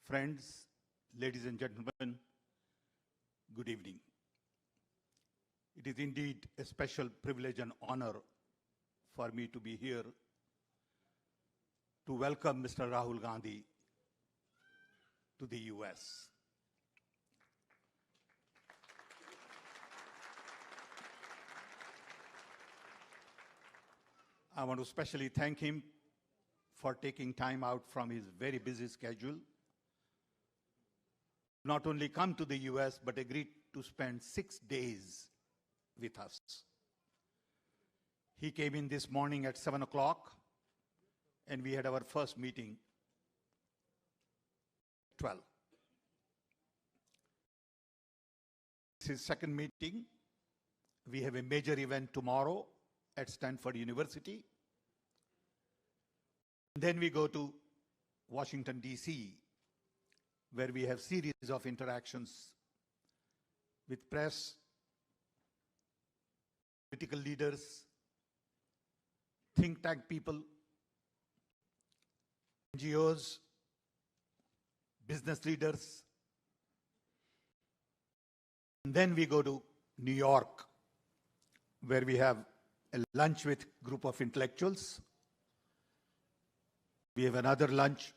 Friends, ladies and gentlemen, good evening. It is indeed a special privilege and honor for me to be here to welcome Mr. Rahul Gandhi to the US. I want to especially thank him for taking time out from his very busy schedule, not only come to the US, but agreed to spend 6 days with us. He came in this morning at 7 o'clock, and we had our first meeting at 12. This is second meeting. We have a major event tomorrow at Stanford University. Then we go to Washington, D.C., where we have series of interactions with press, political leaders, think tank people, NGOs, business leaders. And then we go to New York, where we have a lunch with a group of intellectuals. We have another lunch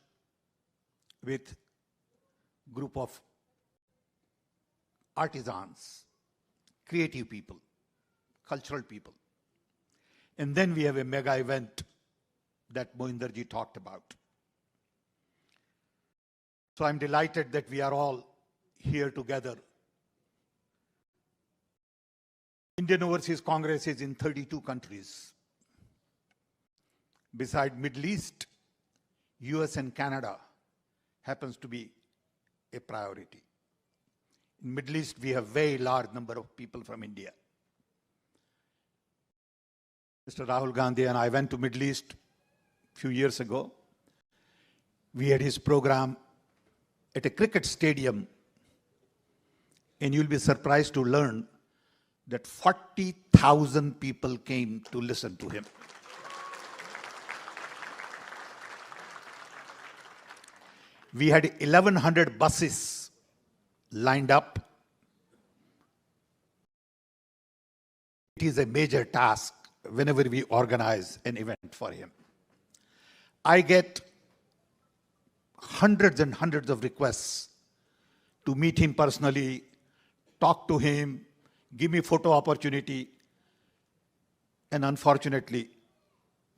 with a group of artisans, creative people, cultural people. And then we have a mega event that Mohinderji talked about. So I'm delighted that we are all here together. Indian Overseas Congress is in 32 countries. Beside Middle East, US and Canada happens to be a priority. In Middle East, we have a very large number of people from India. Mr. Rahul Gandhi and I went to Middle East a few years ago. We had his program at a cricket stadium, and you'll be surprised to learn that 40,000 people came to listen to him. We had 1,100 buses lined up. It is a major task whenever we organize an event for him. I get hundreds and hundreds of requests to meet him personally, talk to him, give me photo opportunity. And unfortunately,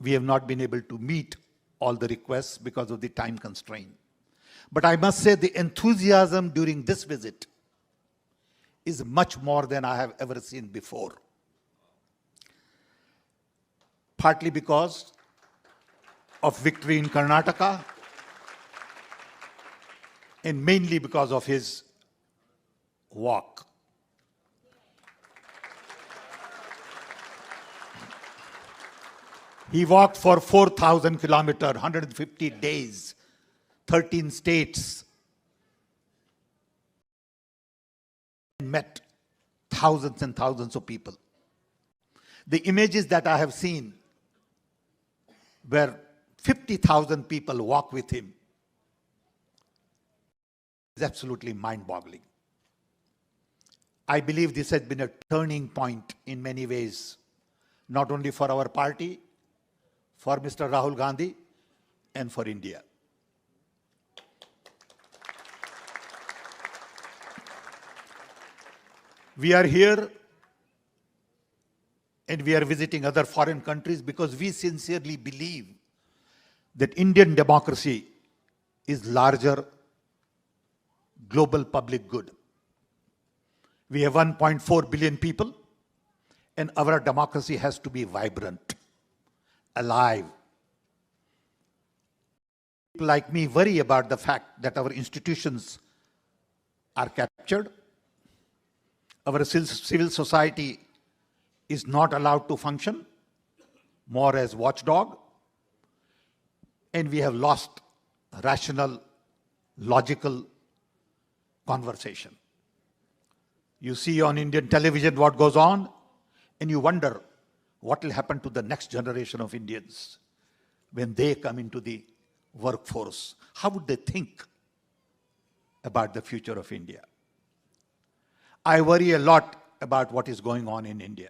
we have not been able to meet all the requests because of the time constraint. But I must say the enthusiasm during this visit is much more than I have ever seen before. Partly because of victory in Karnataka, and mainly because of his walk. He walked for 4,000 kilometers, 150 days, 13 states, and met thousands and thousands of people. The images that I have seen where 50,000 people walk with him is absolutely mind-boggling. I believe this has been a turning point in many ways, not only for our party, for Mr. Rahul Gandhi, and for India. We are here and we are visiting other foreign countries because we sincerely believe that Indian democracy is larger global public good. We have 1.4 billion people, and our democracy has to be vibrant, alive. People like me worry about the fact that our institutions are captured. Our civil society is not allowed to function, more as watchdog, and we have lost rational, logical conversation. You see on Indian television what goes on, and you wonder what will happen to the next generation of Indians when they come into the workforce. How would they think? about the future of India. I worry a lot about what is going on in India.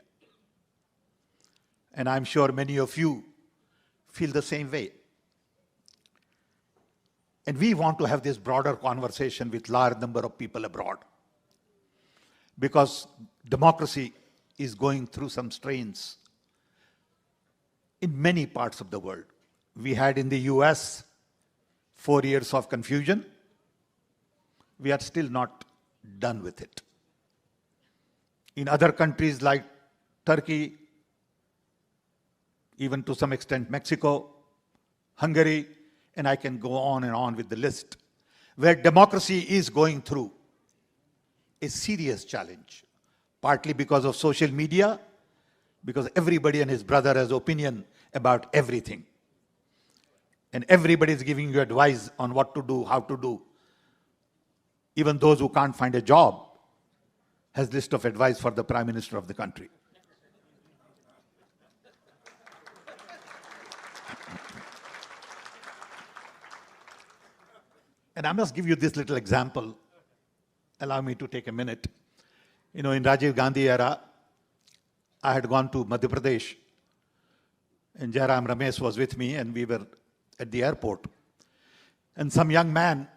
And I'm sure many of you feel the same way. And we want to have this broader conversation with large number of people abroad. Because democracy is going through some strains in many parts of the world. We had in the US 4 years of confusion. We are still not done with it. In other countries like Turkey, even to some extent Mexico, Hungary, and I can go on and on with the list, where democracy is going through a serious challenge, partly because of social media, because everybody and his brother has opinion about everything. And everybody is giving you advice on what to do, how to do. Even those who can't find a job has list of advice for the Prime Minister of the country. And I must give you this little example. Allow me to take a minute. In Rajiv Gandhi era, I had gone to Madhya Pradesh, and Jairam Ramesh was with me, and we were at the airport. And some young man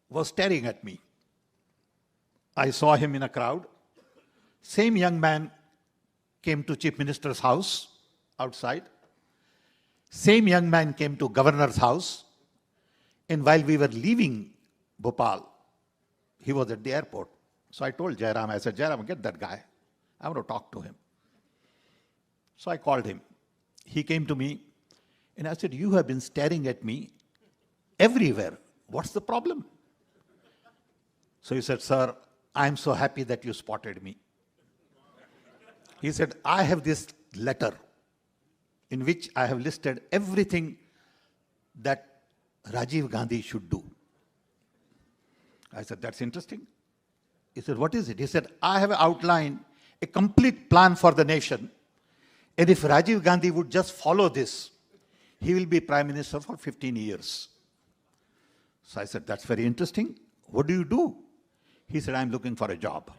was staring at me. I saw him in a crowd. Same young man came to Chief Minister's house outside. Same young man came to Governor's house. And while we were leaving Bhopal, he was at the airport. So I told Jairam, I said, Jairam, get that guy. I want to talk to him. So I called him. He came to me and I said, you have been staring at me everywhere. What's the problem? So he said, sir, I'm so happy that you spotted me. He said, I have this letter in which I have listed everything that Rajiv Gandhi should do. I said, that's interesting. He said, what is it? He said, I have outlined a complete plan for the nation. And if Rajiv Gandhi would just follow this, he will be Prime Minister for 15 years. So I said, that's very interesting. What do you do? He said, I'm looking for a job.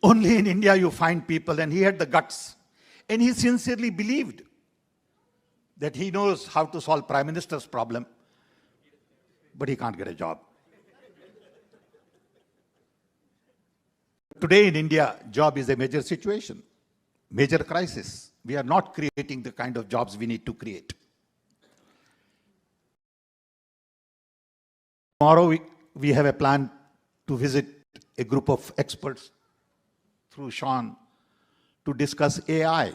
Only in India you find people, and he had the guts. And he sincerely believed that he knows how to solve Prime Minister's problem, but he can't get a job. Today in India, job is a major situation, major crisis. We are not creating the kind of jobs we need to create. Tomorrow we have a plan to visit a group of experts through Sean to discuss AI.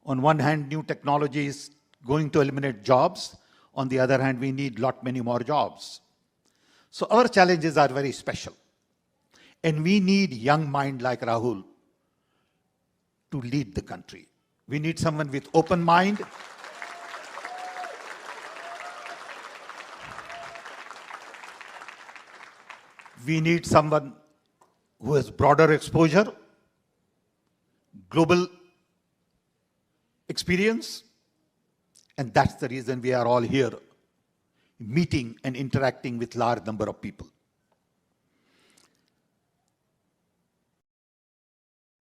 On one hand, new technology is going to eliminate jobs. On the other hand, we need many more jobs. So our challenges are very special. And we need young mind like Rahul to lead the country. We need someone with open mind. We need someone who has broader exposure, global experience, and that's the reason we are all here, meeting and interacting with large number of people.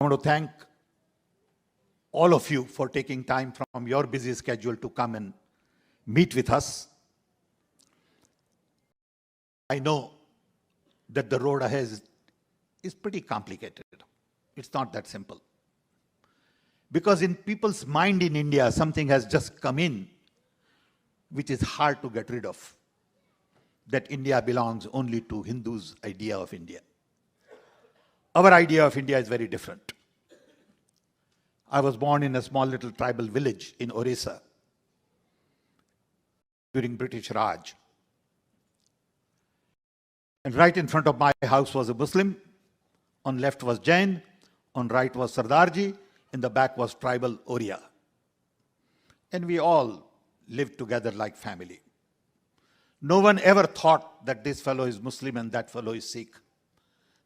I want to thank all of you for taking time from your busy schedule to come and meet with us. I know that the road ahead is pretty complicated. It's not that simple. Because in people's mind in India, something has just come in which is hard to get rid of. That India belongs only to Hindus' idea of India. Our idea of India is very different. I was born in a small little tribal village in Orissa during British Raj. And right in front of my house was a Muslim. On left was Jain. On right was Sardarji. In the back was tribal Oriya. And we all lived together like family. No one ever thought that this fellow is Muslim and that fellow is Sikh.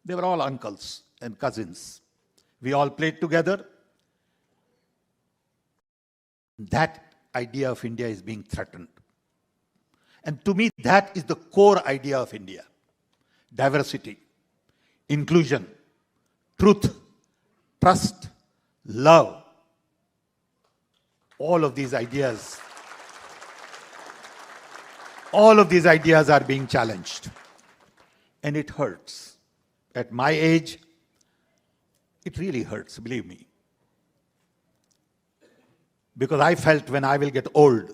They were all uncles and cousins. We all played together. That idea of India is being threatened. And to me, that is the core idea of India. Diversity, inclusion, truth, trust, love. All of these ideas are being challenged. And it hurts. At my age, it really hurts, believe me. Because I felt when I will get old,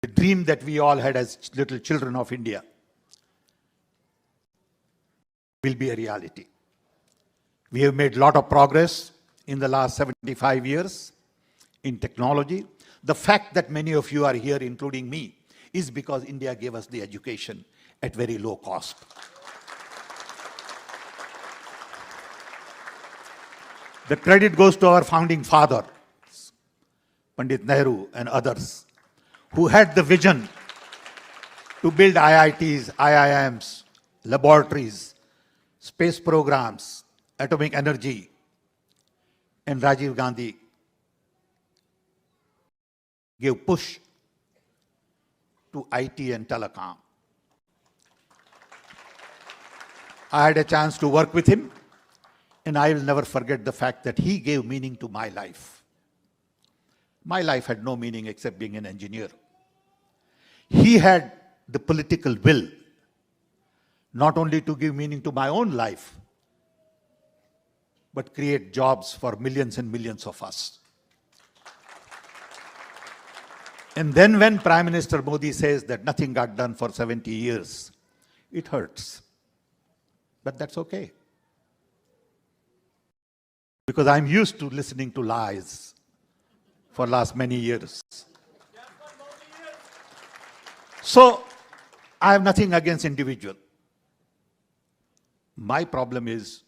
the dream that we all had as little children of India will be a reality. We have made a lot of progress in the last 75 years in technology. The fact that many of you are here, including me, is because India gave us the education at very low cost. The credit goes to our founding father, Pandit Nehru and others, who had the vision to build IITs, IIMs, laboratories, space programs, atomic energy, and Rajiv Gandhi gave push to IT and telecom. I had a chance to work with him, and I will never forget the fact that he gave meaning to my life. My life had no meaning except being an engineer. He had the political will, not only to give meaning to my own life, but create jobs for millions and millions of us. And then when Prime Minister Modi says that nothing got done for 70 years, it hurts. But that's okay. Because I'm used to listening to lies for last many years. So, I have nothing against individual. My problem is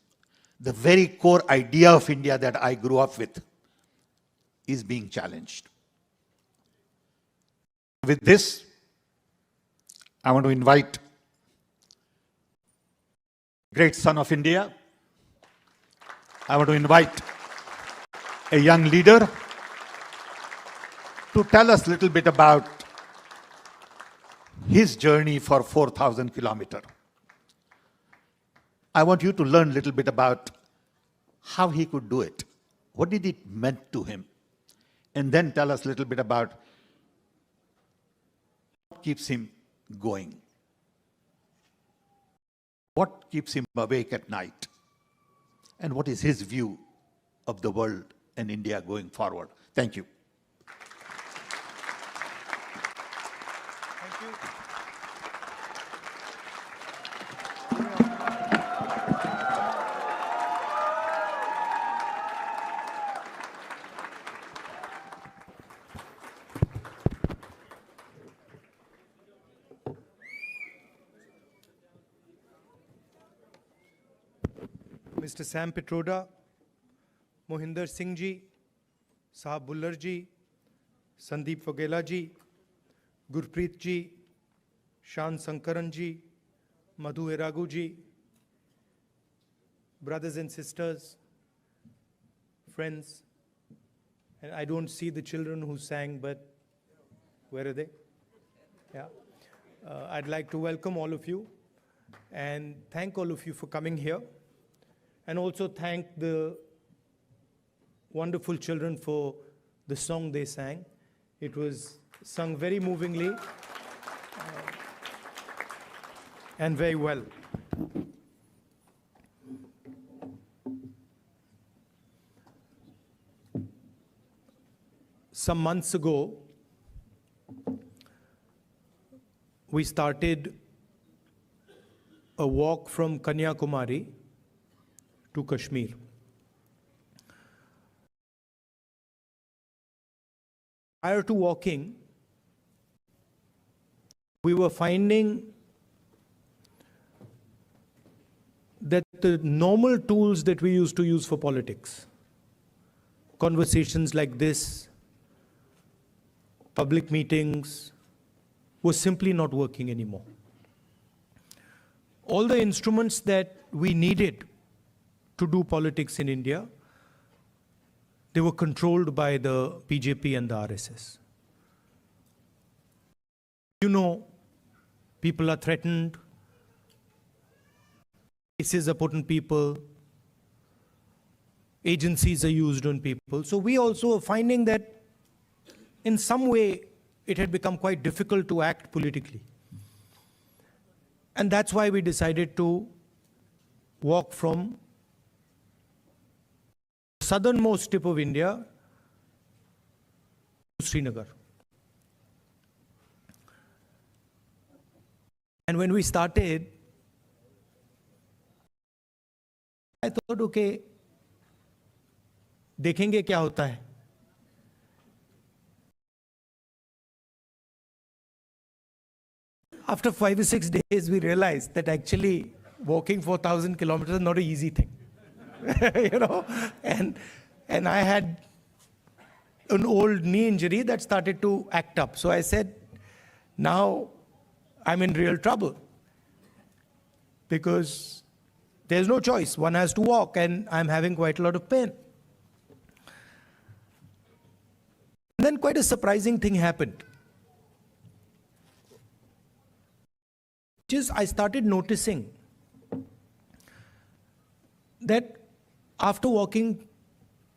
the very core idea of India that I grew up with is being challenged. With this, I want to invite great son of India. I want to invite a young leader to tell us a little bit about his journey for 4,000 kilometers. I want you to learn a little bit about how he could do it. What did it mean to him? And then tell us a little bit about what keeps him going. What keeps him awake at night? And what is his view of the world and India going forward? Thank you. Thank you. Mr. Sam Pitroda, Mohinder Singh ji, Sahab Bullar ji, Sandeep Vagela ji, Gurpreet ji, Shan Sankaran ji, Madhu Eragu ji, brothers and sisters, friends, and I don't see the children who sang, but where are they? Yeah. I'd like to welcome all of you and thank all of you for coming here. And also thank the wonderful children for the song they sang. It was sung very movingly and very well. Some months ago, we started a walk from Kanyakumari to Kashmir. Prior to walking, we were finding that the normal tools that we used to use for politics, conversations like this, public meetings, were simply not working anymore. All the instruments that we needed to do politics in India they were controlled by the BJP and the RSS. You know, people are threatened, cases are put on people, agencies are used on people. So we also are finding that in some way it had become quite difficult to act politically. And that's why we decided to walk from the southernmost tip of India to Srinagar. And when we started, I thought, okay, देखेंगे क्या होता है. After 5 or 6 days, we realized that actually walking 4,000 kilometers is not an easy thing. You know, and I had an old knee injury that started to act up. So I said, now I'm in real trouble because there's no choice. One has to walk, and I'm having quite a lot of pain. And then quite a surprising thing happened. I started noticing that after walking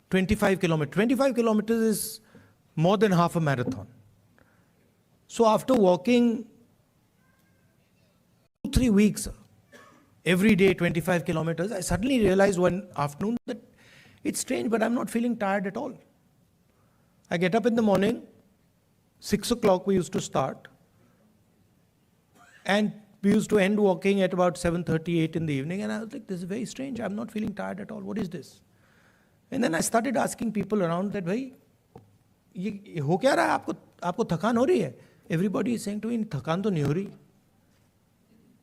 25 kilometers is more than half a marathon. So after walking 2-3 weeks, every day 25 kilometers, I suddenly realized one afternoon that it's strange, but I'm not feeling tired at all. I get up in the morning, 6 o'clock we used to start, and we used to end walking at about 7:38 in the evening, and I was like, this is very strange. I'm not feeling tired at all. What is this? And then I started asking people around that, भाई, ये हो क्या रहा है? आपको थकान हो रही है? Everybody is saying to me, थकान तो नहीं हो रही.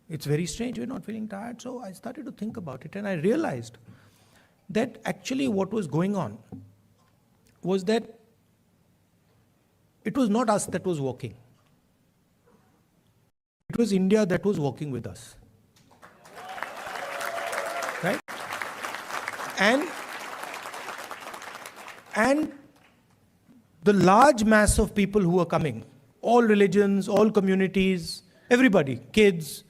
It's very strange. We're not feeling tired. So I started to think about it, and I realized that actually what was going on was that it was not us that was walking. It was India that was walking with us. Right? And the large mass of people who were coming, all religions, all communities, everybody, kids,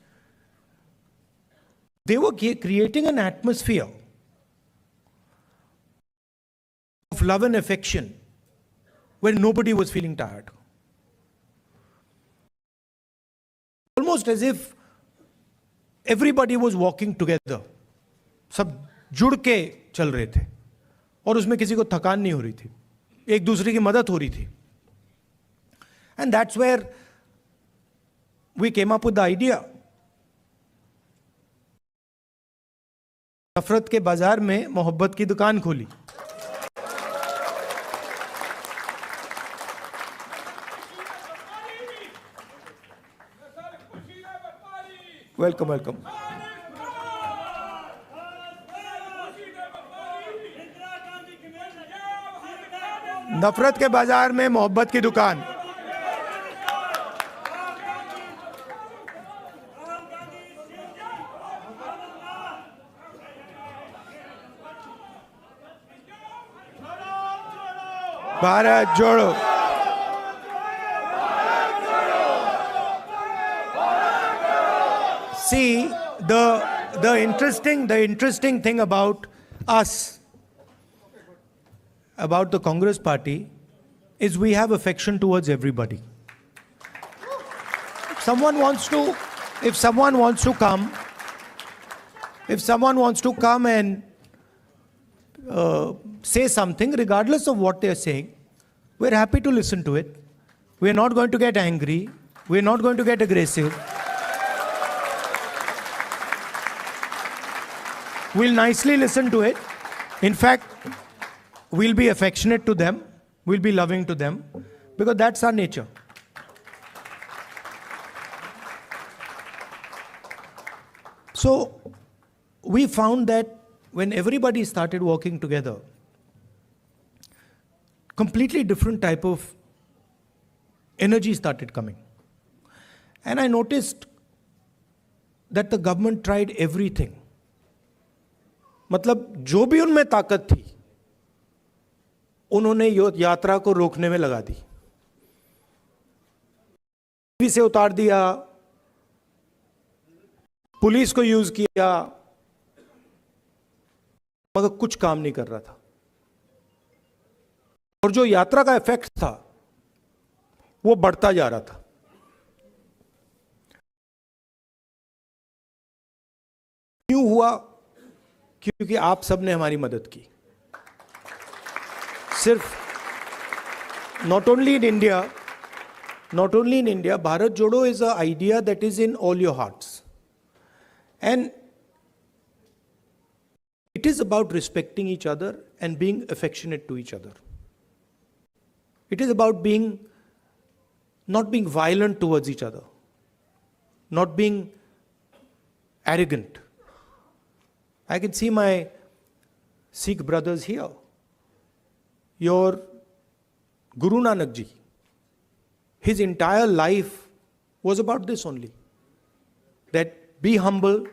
they were creating an atmosphere of love and affection where nobody was feeling tired. Almost as if everybody was walking together. सब जुड़ के चल रहे थे और उसमें किसी को थकान नहीं हो रही थी, एक दूसरे की मदद हो रही थी. And that's where we came up with the idea. नफरत के बाजार में मोहब्बत की दुकान खोली. Welcome, welcome. नफरत के बाजार में मोहब्बत की दुकान. भारत जोड़ो. See, the interesting thing about us, about the Congress party, is we have affection towards everybody. If someone wants to come and say something, regardless of what they're saying, we're happy to listen to it. We're not going to get angry. We're not going to get aggressive. We'll nicely listen to it. In fact, we'll be affectionate to them. We'll be loving to them, because that's our nature. So we found that when everybody started walking together, completely different type of energy started coming. And I noticed that the government tried everything. मतलब जो भी उनमें ताकत थी, उन्होंने यात्रा को रोकने में लगा दी, टीवी से उतार दिया, पुलिस को यूज किया, मगर कुछ काम नहीं कर रहा था। और जो यात्रा का इफेक्ट था वो बढ़ता जा रहा था। क्यों हुआ? क्योंकि आप सबने हमारी मदद की। सिर्फ not only in India, Bharat Jodo is an idea that is in all your hearts. And it is about respecting each other and being affectionate to each other. It is about not being violent towards each other, not being arrogant. I can see my Sikh brothers here. Your Guru Nanak Ji, his entire life was about this only. That be humble,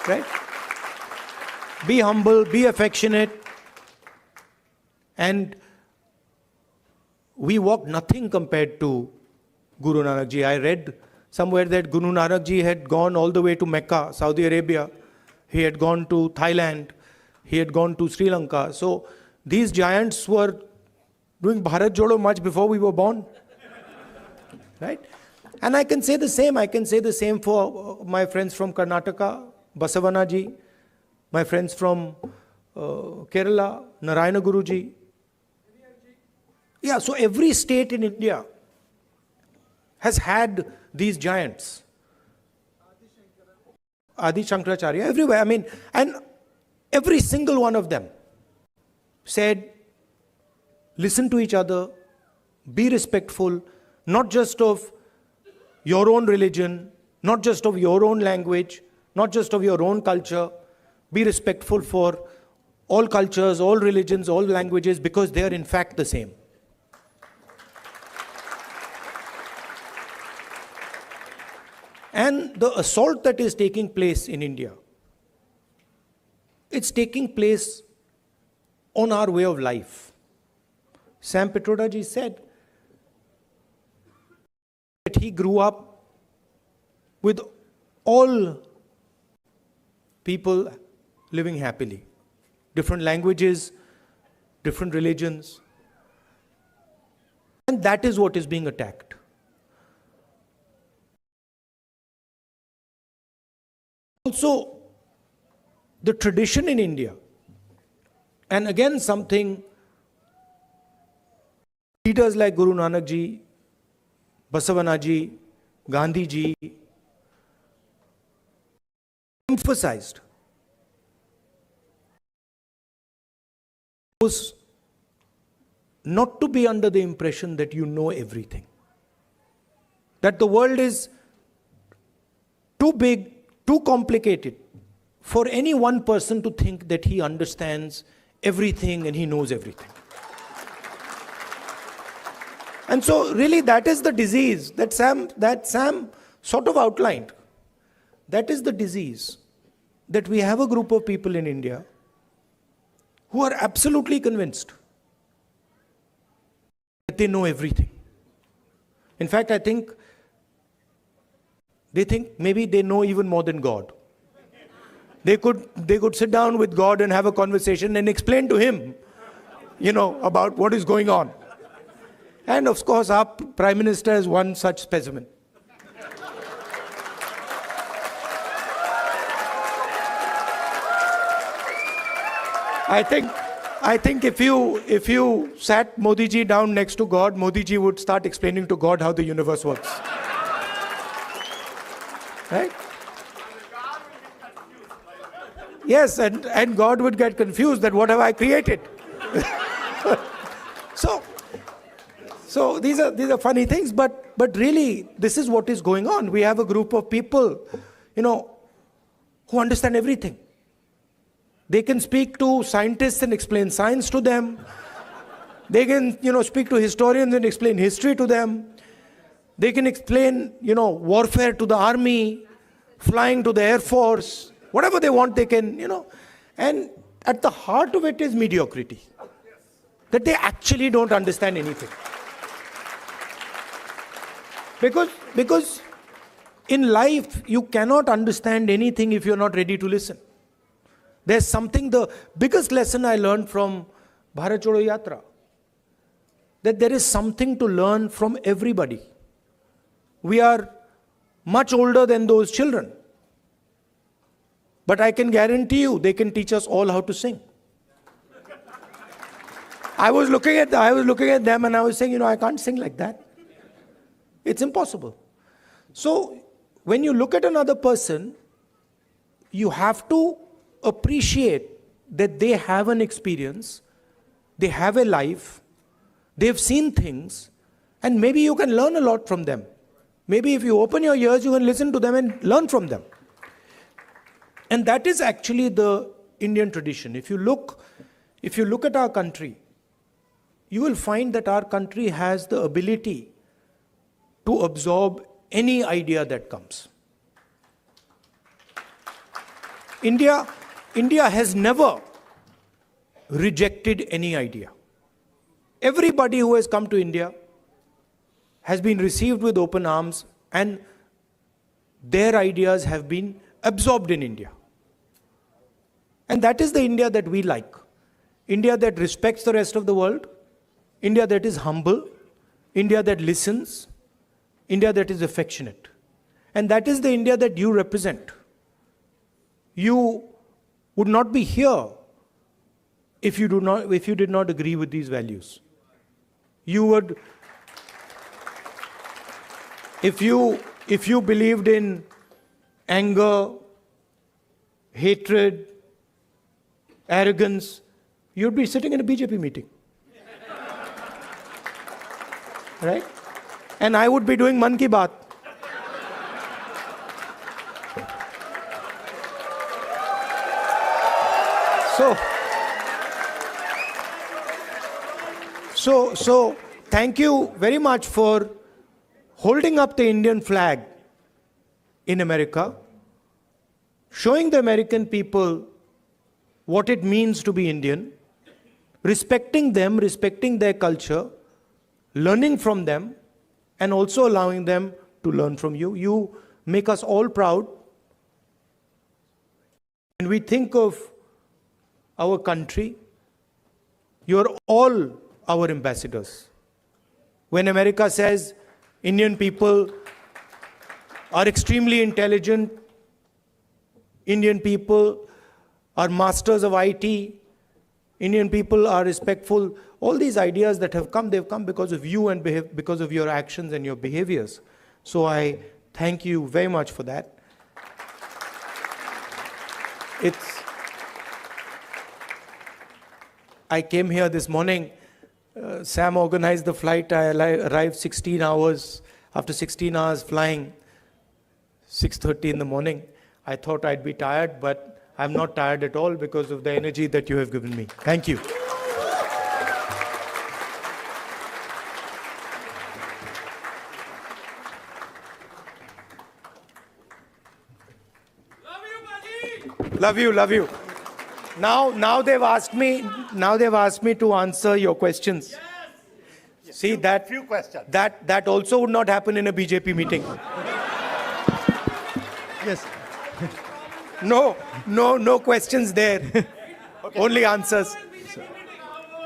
right? Be humble, be affectionate. And we walked nothing compared to Guru Nanak Ji. I read somewhere that Guru Nanak Ji had gone all the way to Mecca, Saudi Arabia. He had gone to Thailand. He had gone to Sri Lanka. So these giants were doing Bharat Jodo much before we were born. Right? And I can say the same. I can say the same for my friends from Karnataka, Basavana Ji, my friends from Kerala, Narayana Guru Ji. Yeah, so every state in India has had these giants. Adi Shankaracharya, everywhere. I mean, and every single one of them said, listen to each other, be respectful, not just of your own religion, not just of your own language, not just of your own culture. Be respectful for all cultures, all religions, all languages, because they are in fact the same. And the assault that is taking place in India, it's taking place on our way of life. Sam Pitroda ji said that he grew up with all people living happily. Different languages, different religions. And that is what is being attacked. Also, the tradition in India, and again something leaders like Guru Nanak Ji, Basavana Ji, Gandhi Ji emphasized was not to be under the impression that you know everything. That the world is too big, too complicated for any one person to think that he understands everything and he knows everything. And so really that is the disease that Sam sort of outlined. That is the disease, that we have a group of people in India who are absolutely convinced that they know everything. In fact, I think they think maybe they know even more than God. They could sit down with God and have a conversation and explain to him, about what is going on. And of course, our Prime Minister is one such specimen. I think if you sat Modi ji down next to God, Modi ji would start explaining to God how the universe works. Right? Yes, and God would get confused that what have I created? So these are funny things, but really this is what is going on. We have a group of people, who understand everything. They can speak to scientists and explain science to them. They can, speak to historians and explain history to them. They can explain, warfare to the army, flying to the Air Force, whatever they want they can, and at the heart of it is mediocrity. That they actually don't understand anything. Because in life, you cannot understand anything if you're not ready to listen. There's something, the biggest lesson I learned from Bharat Jodo Yatra, that there is something to learn from everybody. We are much older than those children. But I can guarantee you, they can teach us all how to sing. I was looking at them and I was saying, I can't sing like that. It's impossible. So, when you look at another person, you have to appreciate that they have an experience, they have a life, they've seen things, and maybe you can learn a lot from them. Maybe if you open your ears, you can listen to them and learn from them. And that is actually the Indian tradition. If you look at our country, you will find that our country has the ability to absorb any idea that comes. India has never rejected any idea. Everybody who has come to India has been received with open arms, and their ideas have been absorbed in India. And that is the India that we like. India that respects the rest of the world, India that is humble, India that listens, India that is affectionate. And that is the India that you represent. You would not be here if you did not agree with these values. You would, if you believed in anger, hatred, arrogance, you'd be sitting in a BJP meeting. Right? And I would be doing Man Ki Baat. So thank you very much for holding up the Indian flag in America, showing the American people what it means to be Indian, respecting them, respecting their culture, learning from them, and also allowing them to learn from you. You make us all proud. When we think of our country, you're all our ambassadors. When America says Indian people are extremely intelligent, Indian people are masters of IT, Indian people are respectful, all these ideas that have come, they've come because of you and because of your actions and your behaviors. So I thank you very much for that. I came here this morning. Sam organized the flight. I arrived 16 hours, after 16 hours flying, 6:30 in the morning. I thought I'd be tired, but I'm not tired at all because of the energy that you have given me. Thank you. Love you, love you. Now they've asked me to answer your questions. Yes. See few questions. That also would not happen in a BJP meeting. Yes. No questions there. Okay. Only answers.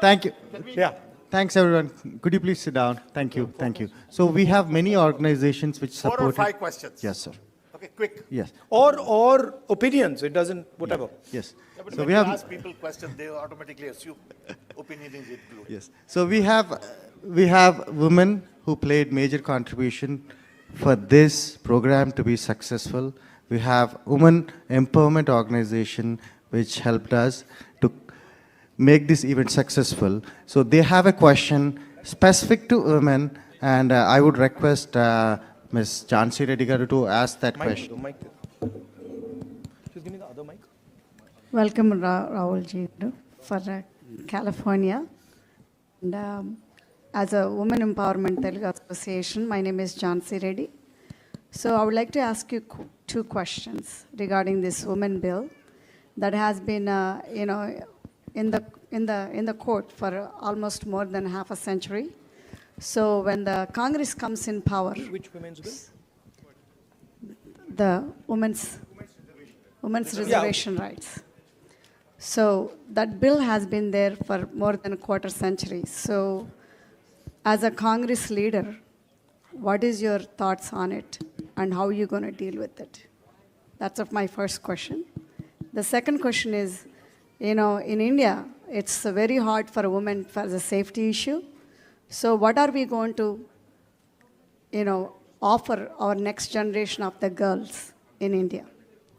Thank you. Yeah. Thanks, everyone. Could you please sit down? Thank you. Thank you. So we have many organizations which support. 4 or 5 questions. Yes, sir. Okay, quick. Yes. Or opinions. It doesn't, whatever. Yes. Yeah, but So when we you have. ask people questions, they automatically assume opinion is included. Yes. So we have women who played major contribution for this program to be successful. We have women empowerment organization which helped us to make this event successful. So they have a question specific to women, and I would request Ms. Jhansi Reddy garu to ask that question. Mic. Just give me the other mic. Welcome, Rahul ji, for California. And as a Women Empowerment Telugu Association, my name is Jhansi Reddy. So I would like to ask you 2 questions regarding this women bill. that has been, in the court for almost more than half a century. So when the Congress comes in power, Which women's bill? the women's reservation rights. So that bill has been there for more than a quarter century. So as a Congress leader, what is your thoughts on it and how are you going to deal with it? That's of my first question. The second question is, in India, it's very hard for a woman for the safety issue. So what are we going to, offer our next generation of the girls in India?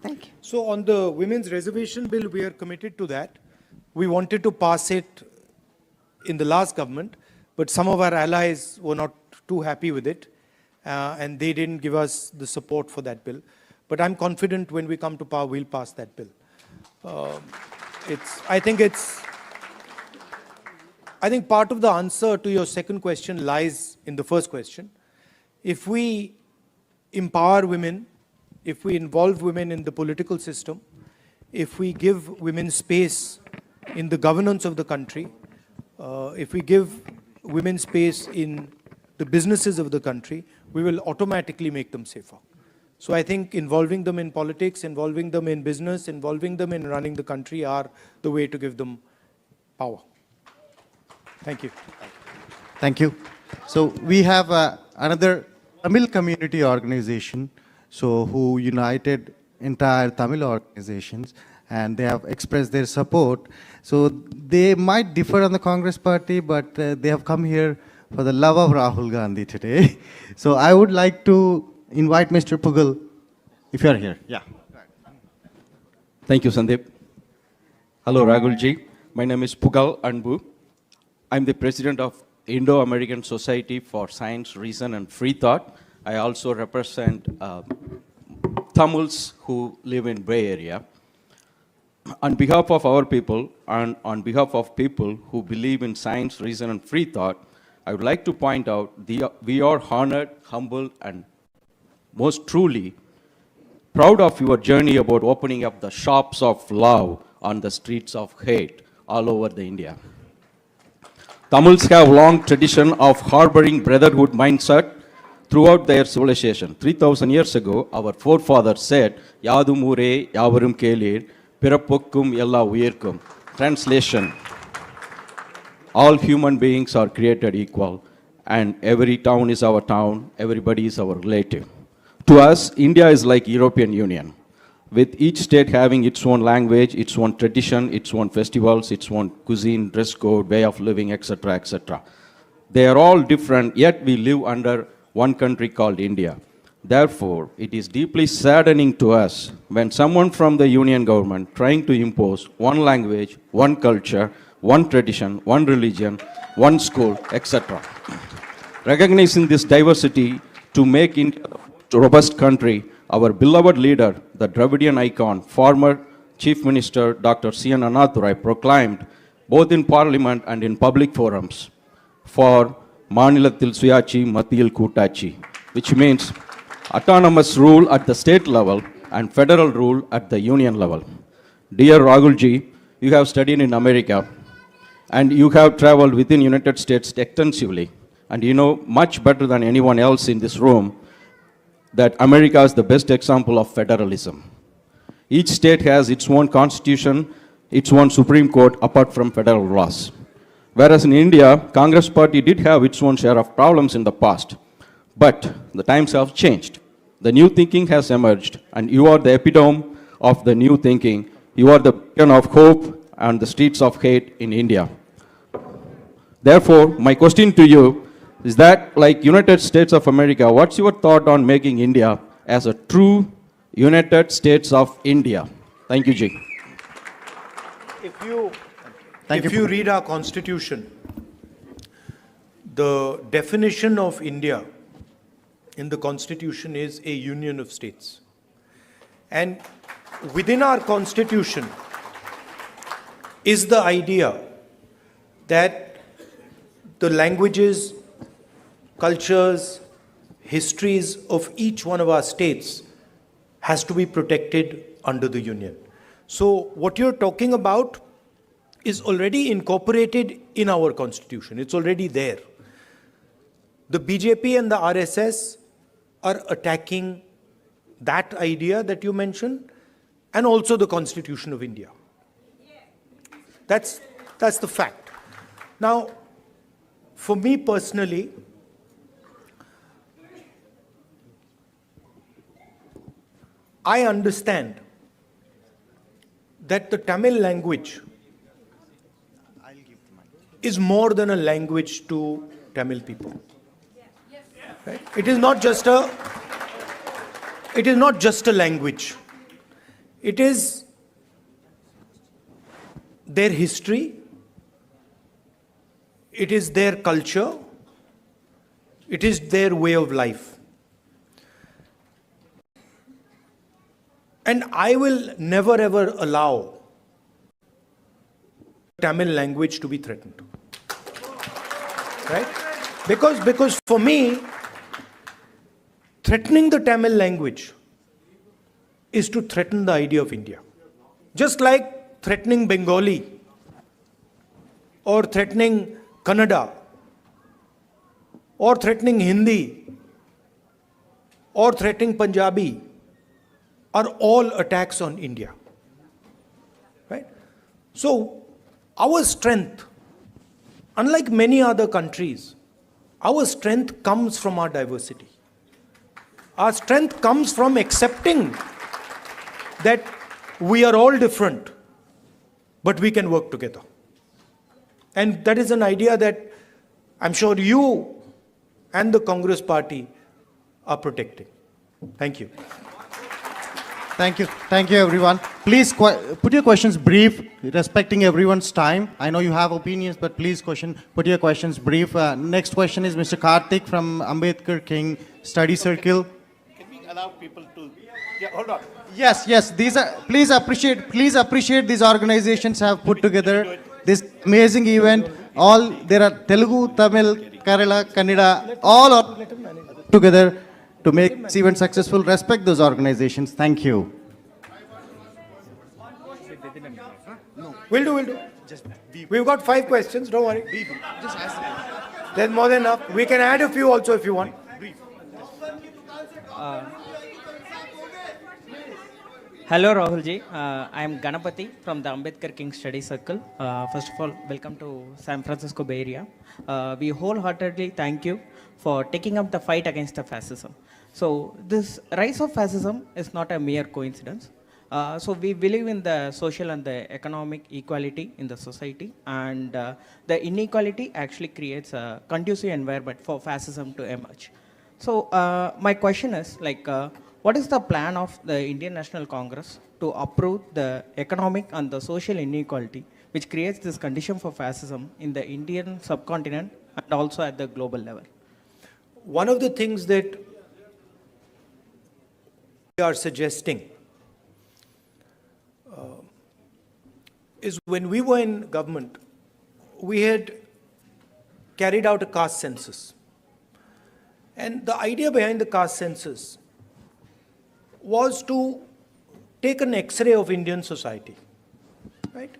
Thank you. So on the women's reservation bill, we are committed to that. We wanted to pass it in the last government, but some of our allies were not too happy with it, and they didn't give us the support for that bill. But I'm confident when we come to power, we'll pass that bill. I think part of the answer to your second question lies in the first question. If we empower women, if we involve women in the political system, if we give women space in the governance of the country, if we give women space in the businesses of the country, we will automatically make them safer. So I think involving them in politics, involving them in business, involving them in running the country are the way to give them power. Thank you. Thank you. So we have another Tamil community organization, who united entire Tamil organizations, and they have expressed their support. So they might differ on the Congress party, but they have come here for the love of Rahul Gandhi today. So I would like to invite Mr. Pugal, if you are here. Yeah. Thank you, Sandeep. Hello, Rahulji. My name is Pugal Anbu. I'm the president of Indo-American Society for Science, Reason, and Free Thought. I also represent Tamils who live in Bay Area. On behalf of our people and on behalf of people who believe in science, reason, and free thought, I would like to point out we are honored, humble, and most truly proud of your journey about opening up the shops of love on the streets of hate all over the India. Tamils have long tradition of harboring brotherhood mindset throughout their civilization. 3,000 years ago, our forefathers said, Yadum ure, Yavarum kelir, Pirapukkum ella uyirkum. Translation, all human beings are created equal, and every town is our town, everybody is our relative. To us, India is like European Union, with each state having its own language, its own tradition, its own festivals, its own cuisine, dress code, way of living, etc., etc. They are all different, yet we live under one country called India. Therefore, it is deeply saddening to us when someone from the union government trying to impose one language, one culture, one tradition, one religion, one school, etc. Recognizing this diversity to make India a robust country, our beloved leader, the Dravidian icon, former Chief Minister Dr. C.N. Anathurai proclaimed, both in Parliament and in public forums, for Manilathil Suyachi Mathil Kutachi, which means autonomous rule at the state level and federal rule at the union level. Dear Rahulji, you have studied in America and you have traveled within United States extensively, and you know much better than anyone else in this room that America is the best example of federalism. Each state has its own constitution, its own Supreme Court apart from federal laws. Whereas in India, Congress party did have its own share of problems in the past. But the times have changed. The new thinking has emerged, and you are the epitome of the new thinking. You are the beacon of hope on the streets of hate in India. Therefore, my question to you is that, like United States of America, what's your thought on making India as a true United States of India? Thank you, Ji. If you read our constitution, the definition of India in the constitution is a union of states. And within our constitution is the idea that the languages, cultures, histories of each one of our states has to be protected under the union. So what you're talking about is already incorporated in our constitution. It's already there. The BJP and the RSS are attacking that idea that you mentioned and also the Constitution of India. That's the fact. Now, for me personally, I understand that the Tamil language is more than a language to Tamil people. Right? It is not just a language. It is their history, it is their culture, it is their way of life. And I will never ever allow Tamil language to be threatened. Right? Because for me, threatening the Tamil language is to threaten the idea of India. Just like threatening Bengali or threatening Kannada or threatening Hindi or threatening Punjabi are all attacks on India. Right? So, our strength, unlike many other countries, our strength comes from our diversity. Our strength comes from accepting that we are all different, but we can work together. And that is an idea that I'm sure you and the Congress party are protecting. Thank you. Thank you. Thank you, everyone. Please put your questions brief, respecting everyone's time. I know you have opinions, but please put your questions brief. Next question is Mr. Karthik from Ambedkar King Study Circle. Can we allow people to... Yeah, hold on. Yes. These are, please appreciate these organizations have put together this amazing event. All, there are Telugu, Tamil, Kerala, Kannada, all are together to make this event successful. Respect those organizations. Thank you. We'll do. We've got 5 questions, don't worry. There's more than enough. We can add a few also if you want. Hello Rahul ji, I am Ganapati from the Ambedkar King Study Circle. First of all, welcome to San Francisco Bay Area. We wholeheartedly thank you for taking up the fight against the fascism. So this rise of fascism is not a mere coincidence. So we believe in the social and the economic equality in the society, and the inequality actually creates a conducive environment for fascism to emerge. So my question is what is the plan of the Indian National Congress to uproot the economic and the social inequality which creates this condition for fascism in the Indian subcontinent and also at the global level? One of the things that we are suggesting is when we were in government, we had carried out a caste census. And the idea behind the caste census was to take an X-ray of Indian society, right?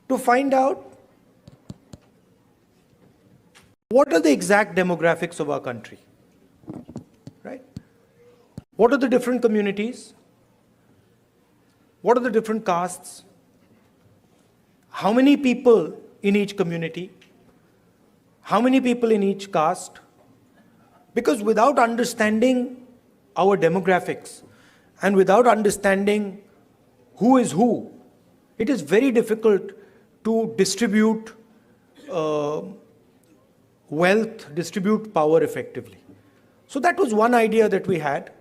To find out what are the exact demographics of our country, right? What are the different communities? What are the different castes? How many people in each community? How many people in each caste? Because without understanding our demographics and without understanding who is who, it is very difficult to distribute wealth, distribute power effectively. So that was one idea that we had,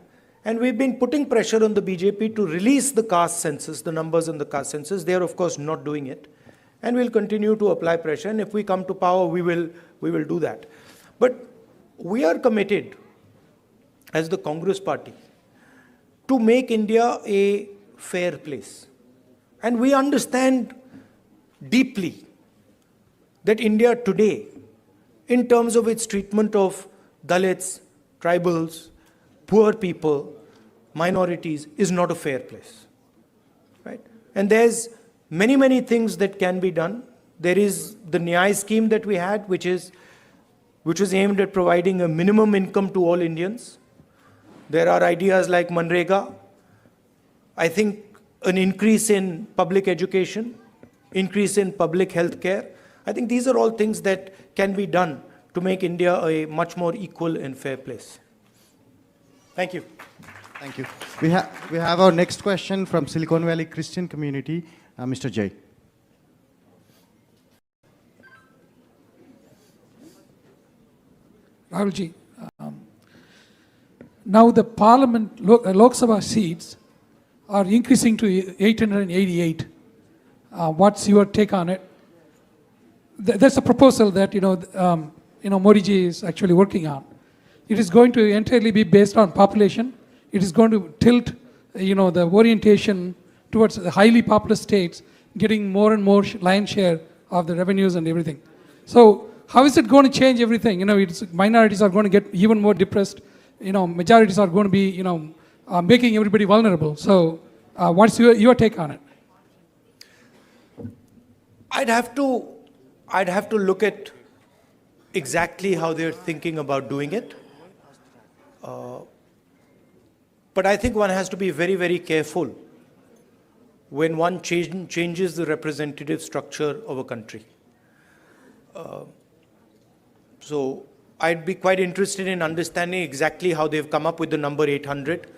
and we've been putting pressure on the BJP to release the caste census, the numbers in the caste census. They are of course not doing it, and we'll continue to apply pressure, and if we come to power, we will do that. But we are committed as the Congress party to make India a fair place. And we understand deeply that India today, in terms of its treatment of Dalits, tribals, poor people, minorities, is not a fair place. Right? And there's many, many things that can be done. There is the Nyay scheme that we had, which was aimed at providing a minimum income to all Indians. There are ideas like Manrega. I think an increase in public education, increase in public health care. I think these are all things that can be done to make India a much more equal and fair place. Thank you. Thank you. We have our next question from Silicon Valley Christian community, Mr. Jay. Rahulji, now the Parliament Lok Sabha seats are increasing to 888. What's your take on it? There's a proposal that Modi ji is actually working on. It is going to entirely be based on population. It is going to tilt, the orientation towards the highly populous states, getting more and more lion share of the revenues and everything. So how is it going to change everything? Minorities are going to get even more depressed. Majorities are going to be, making everybody vulnerable. So what's your take on it? I'd have to look at exactly how they're thinking about doing it. But I think one has to be very, very careful when one changes the representative structure of a country. So I'd be quite interested in understanding exactly how they've come up with the number 800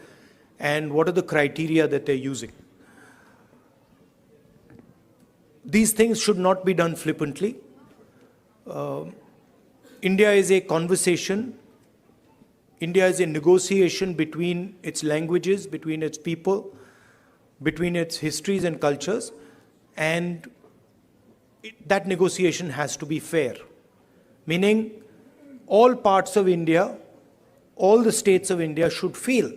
and what are the criteria that they're using. These things should not be done flippantly. India is a conversation. India is a negotiation between its languages, between its people, between its histories and cultures, and that negotiation has to be fair. Meaning, all parts of India, all the states of India should feel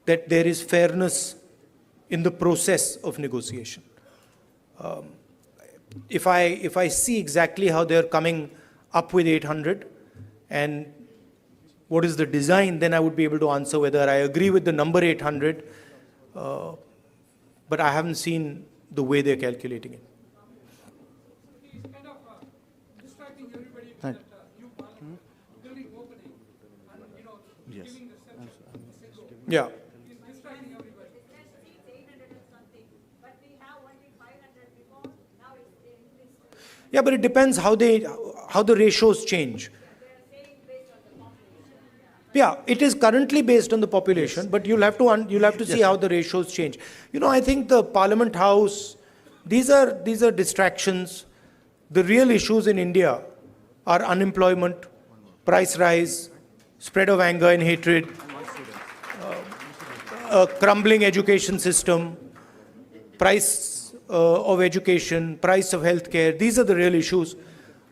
that there is fairness in the process of negotiation. If I see exactly how they're coming up with 800 and what is the design, then I would be able to answer whether I agree with the number 800, but I haven't seen the way they're calculating it. Thank Yeah. Yeah, but it depends how the ratios change. Yeah, it is currently based on the population, but you'll have to see how the ratios change. I think the Parliament House, these are distractions. The real issues in India are unemployment, price rise, spread of anger and hatred, a crumbling education system, price of education, price of healthcare. These are the real issues.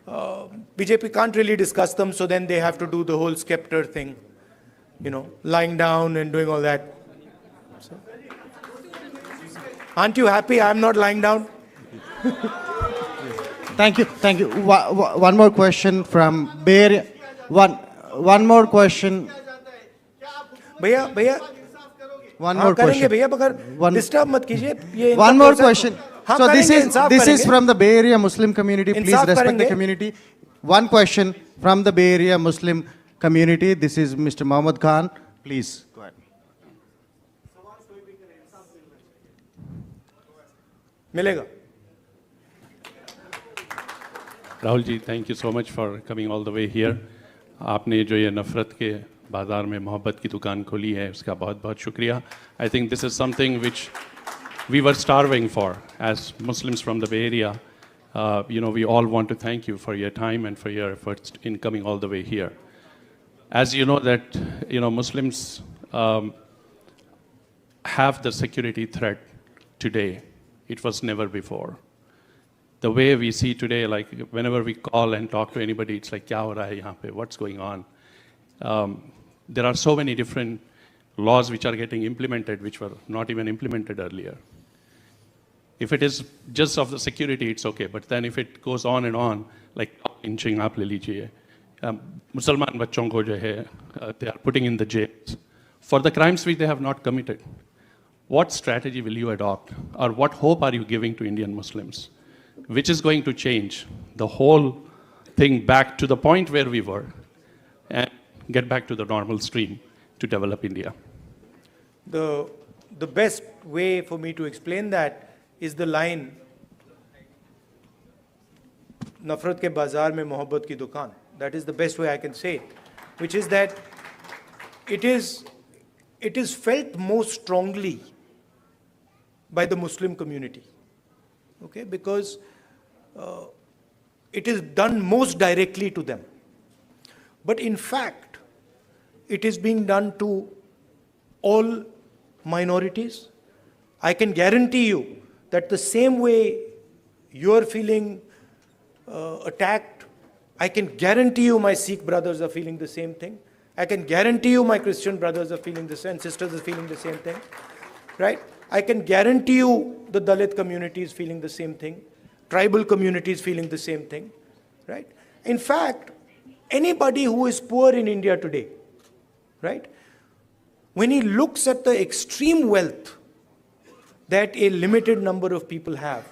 BJP can't really discuss them, so then they have to do the whole scepter thing, lying down and doing all that. So, aren't you happy I'm not lying down? Thank you. Thank you. One more question from Bay Area. One more question. भैया One more question. भैया मगर disturb मत कीजिए. One more question. So this is करेंगे. from the Bay Area Muslim community. Please Insaf respect the करेंगे. community. One question from the Bay Area Muslim community. This is Mr. Mohammad Khan. Please go ahead. मिलेगा. Rahul ji, thank you so much for coming all the way here. आपने जो ये नफ़रत के बाज़ार में मोहब्बत की दुकान खोली है, उसका बहुत बहुत शुक्रिया. I think this is something which we were starving for as Muslims from the Bay Area. We all want to thank you for your time and for your efforts in coming all the way here. As you know that, Muslims have the security threat today. It was never before. The way we see today, like whenever we call and talk to anybody, it's like, kya ho raha hai yahan pe? What's going on? There are so many different laws which are getting implemented, which were not even implemented earlier. If it is just of the security, it's okay. But then if it goes on and on, like lynching, aap le lijiye. Musalman bachon ko jo hai, they are putting in the jails for the crimes which they have not committed. what strategy will you adopt, or what hope are you giving to Indian Muslims, which is going to change the whole thing back to the point where we were and get back to the normal stream to develop India? The best way for me to explain that is the line, Nafrat ke bazaar mein mohabbat ki dukaan. That is the best way I can say it, which is that it is felt most strongly by the Muslim community, okay, because it is done most directly to them. But in fact, it is being done to all minorities. I can guarantee you that the same way you are feeling attacked, I can guarantee you my Sikh brothers are feeling the same thing. I can guarantee you my Christian brothers are feeling the same, sisters are feeling the same thing, right? I can guarantee you the Dalit community is feeling the same thing, tribal community is feeling the same thing, right? In fact, anybody who is poor in India today, right, when he looks at the extreme wealth that a limited number of people have,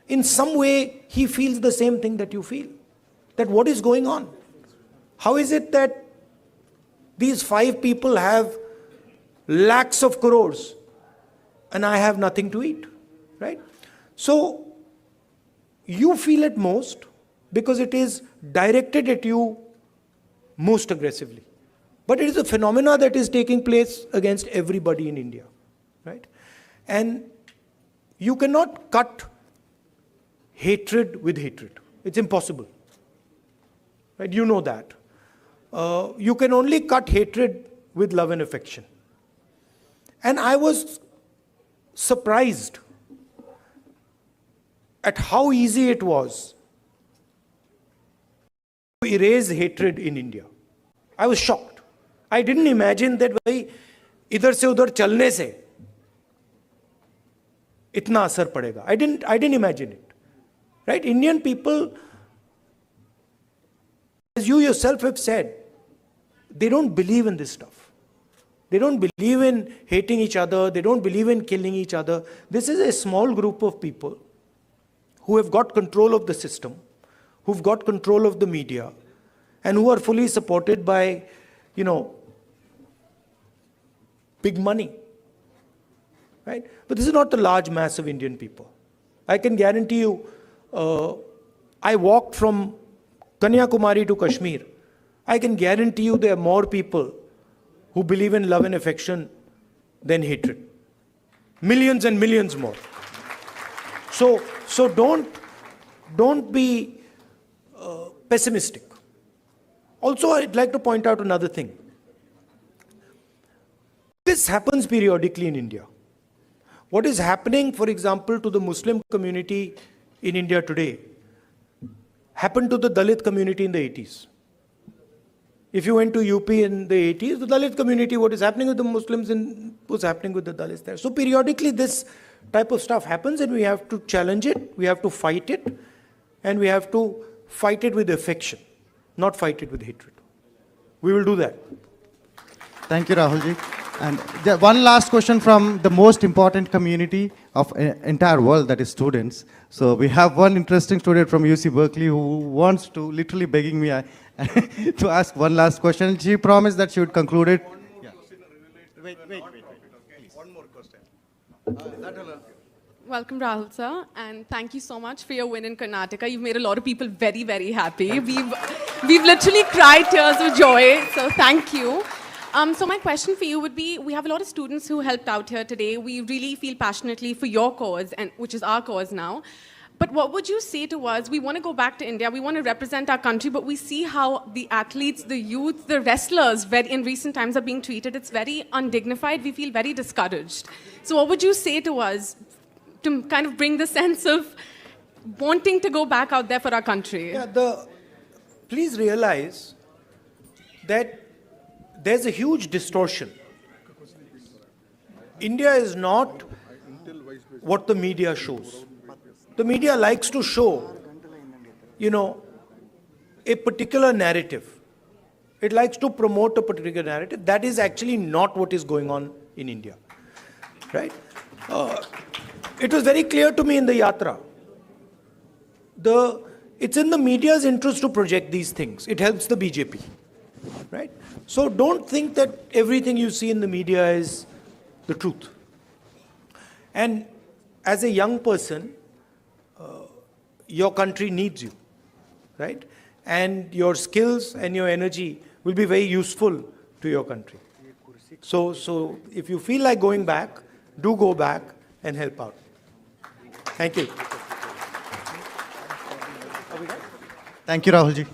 in some way he feels the same thing that you feel. That what is going on? How is it that these 5 people have lakhs of crores and I have nothing to eat, right? So you feel it most because it is directed at you most aggressively. But it is a phenomena that is taking place against everybody in India, right? And you cannot cut hatred with hatred. It's impossible, right? You know that. You can only cut hatred with love and affection. And I was surprised at how easy it was to erase hatred in India. I was shocked. I didn't imagine that भाई इधर से उधर चलने से इतना असर पड़ेगा. I didn't imagine it. Right? Indian people, as you yourself have said, they don't believe in this stuff. They don't believe in hating each other. They don't believe in killing each other. This is a small group of people who have got control of the system, who've got control of the media, and who are fully supported by, big money. Right? But this is not the large mass of Indian people. I can guarantee you, I walked from Kanyakumari to Kashmir. I can guarantee you there are more people who believe in love and affection than hatred. Millions and millions more. So don't be pessimistic. Also, I'd like to point out another thing. This happens periodically in India. What is happening, for example, to the Muslim community in India today happened to the Dalit community in the 80s. If you went to UP in the 80s, the Dalit community, what is happening with the Muslims was happening with the Dalits there. So periodically this type of stuff happens and we have to challenge it, we have to fight it, and we have to fight it with affection, not fight it with hatred. We will do that. Thank you, Rahulji. And one last question from the most important community of entire world, that is students. So we have one interesting student from UC Berkeley who wants to, literally begging me to ask one last question. She promised that she would conclude it. Wait. One more question. Welcome, Rahul sir, and thank you so much for your win in Karnataka. You've made a lot of people very, very happy. We've literally cried tears of joy, so thank you. So my question for you would be, we have a lot of students who helped out here today. We really feel passionately for your cause, and which is our cause now. But what would you say to us? We want to go back to India. We want to represent our country, but we see how the athletes, the youth, the wrestlers in recent times are being treated. It's very undignified. We feel very discouraged. So what would you say to us to kind of bring the sense of wanting to go back out there for our country? Yeah, please realize that there's a huge distortion. India is not what the media shows. The media likes to show, a particular narrative. It likes to promote a particular narrative. That is actually not what is going on in India. right? It was very clear to me in the yatra. It's in the media's interest to project these things. It helps the BJP, right? So don't think that everything you see in the media is the truth. And as a young person, your country needs you, right? And your skills and your energy will be very useful to your country. So if you feel like going back, do go back and help out. Thank you. Thank you, Rahul ji.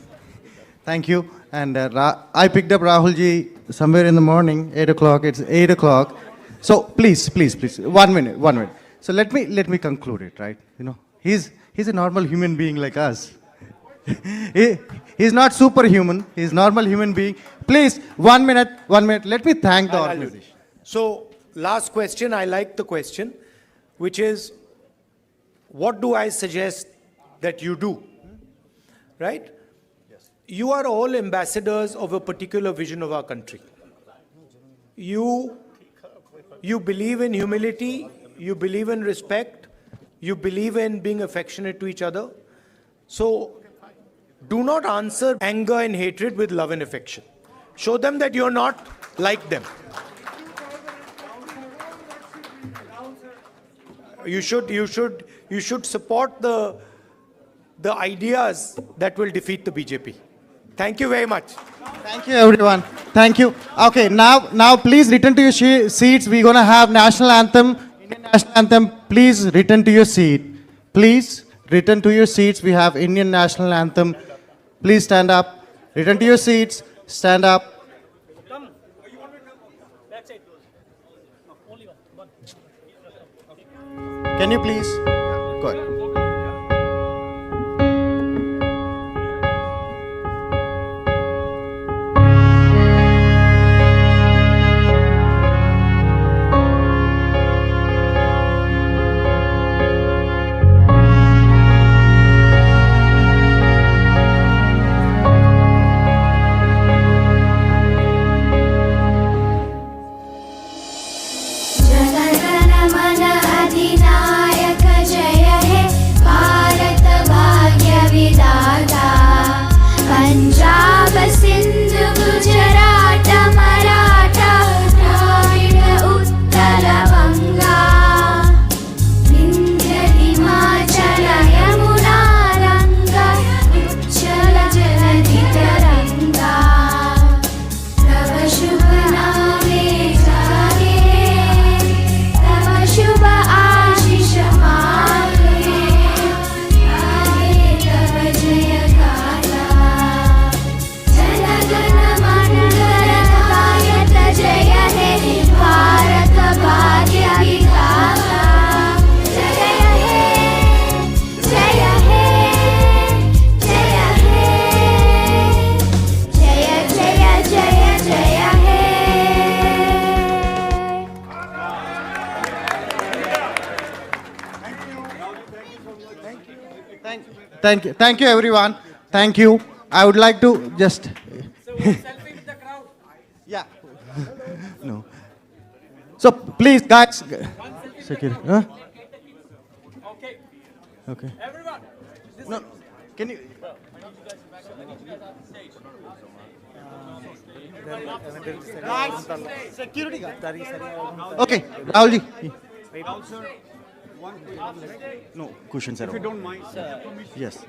Thank you. And I picked up Rahul ji somewhere in the morning, 8 o'clock. It's 8 o'clock. So please. 1 minute. So let me conclude it, right? You know, he's a normal human being like us. He's not superhuman. He's normal human being. Please, 1 minute. Let me thank the organization. So last question, I like the question, which is, what do I suggest that you do? Right? Yes. You are all ambassadors of a particular vision of our country. You believe in humility, you believe in respect, you believe in being affectionate to each other. So do not answer anger and hatred with love and affection. Show them that you're not like them. You should support the ideas that will defeat the BJP. Thank you very much. Thank you, everyone. Thank you. Okay, now please return to your seats. We're going to have national anthem, Indian national anthem. Please return to your seat. Please return to your seats. We have Indian national anthem. Please stand up. Return to your seats. Stand up. Can you please? Go ahead. Thank you, everyone. Thank you. I would like to just. Selfie with the crowd. Yeah. No. So please, guys. Security. Huh? Okay. Okay. Everyone. No. Can you? Security guard. Okay, Rahul ji. No, cushions are. If you don't mind. Yes.